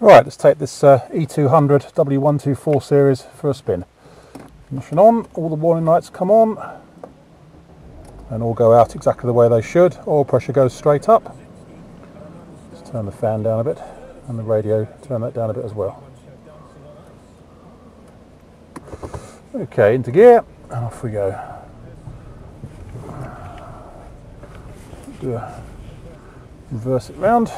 Right, let's take this E200 W124 series for a spin. Ignition on, all the warning lights come on and all go out exactly the way they should. Oil pressure goes straight up. Let's turn the fan down a bit and the radio, turn that down a bit as well. Okay, into gear and off we go. Reverse it round.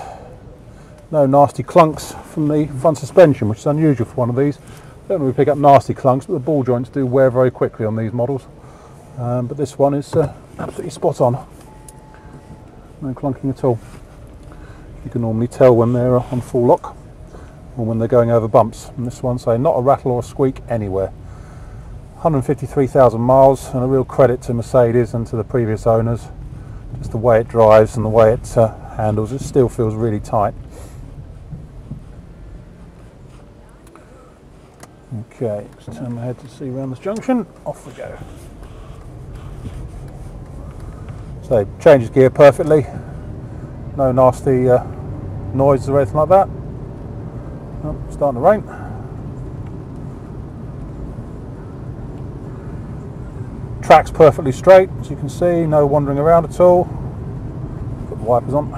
No nasty clunks from the front suspension, which is unusual for one of these. Don't really pick up nasty clunks, but the ball joints do wear very quickly on these models. But this one is absolutely spot on. No clunking at all. You can normally tell when they're on full lock or when they're going over bumps. And this one, say, not a rattle or a squeak anywhere. 153,000 miles, and a real credit to Mercedes and to the previous owners. Just the way it drives and the way it handles, it still feels really tight. Okay, let's turn my head to see around this junction. Off we go. So, changes gear perfectly. No nasty noises or anything like that. Oh, starting to rain. Track's perfectly straight, as you can see. No wandering around at all. Put the wipers on.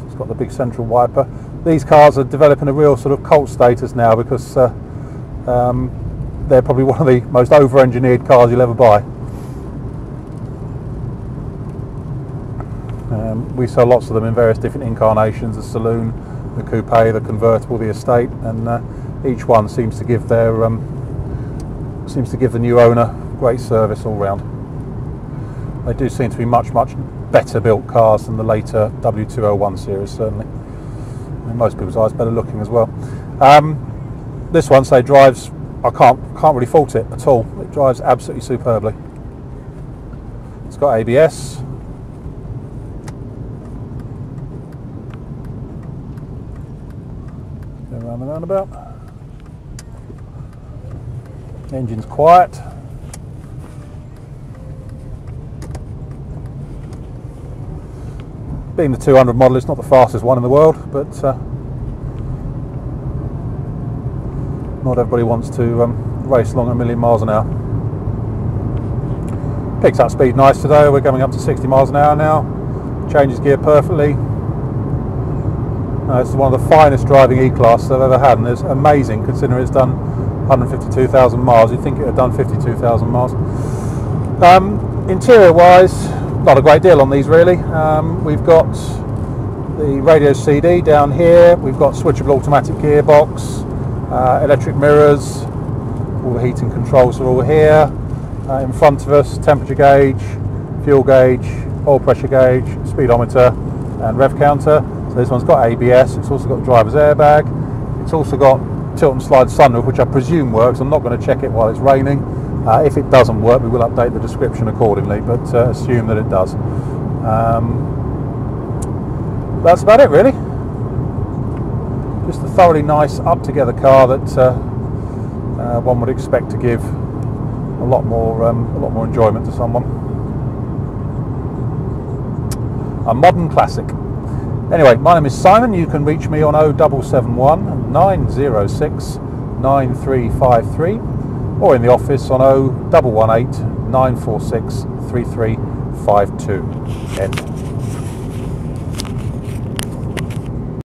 It's got the big central wiper. These cars are developing a real sort of cult status now because they're probably one of the most over-engineered cars you'll ever buy. We sell lots of them in various different incarnations: the saloon, the coupe, the convertible, the estate, and each one seems to give their the new owner great service all round. They do seem to be much better built cars than the later W201 series, certainly. In most people's eyes, better looking as well. This one, say, drives, I can't really fault it at all. It drives absolutely superbly. It's got ABS. Go around the roundabout. Engine's quiet. Being the 200 model, it's not the fastest one in the world, but not everybody wants to race along 1,000,000 miles an hour. Picks up speed nice today. We're coming up to 60 miles an hour now. Changes gear perfectly. This is one of the finest driving E-Class I've ever had, and it's amazing considering it's done 152,000 miles. You'd think it had done 52,000 miles. Interior wise, not a great deal on these really. We've got the radio CD down here. We've got switchable automatic gearbox, electric mirrors. All the heating controls are all here. In front of us, temperature gauge, fuel gauge, oil pressure gauge, speedometer, and rev counter. So this one's got ABS. It's also got driver's airbag. It's also got tilt and slide sunroof, which I presume works. I'm not going to check it while it's raining. If it doesn't work, we will update the description accordingly, but assume that it does. That's about it, really. Just a thoroughly nice, up-together car that one would expect to give a lot more enjoyment to someone. A modern classic. Anyway, my name is Simon. You can reach me on 0771 906 9353 or in the office on 0118 946 3352. End.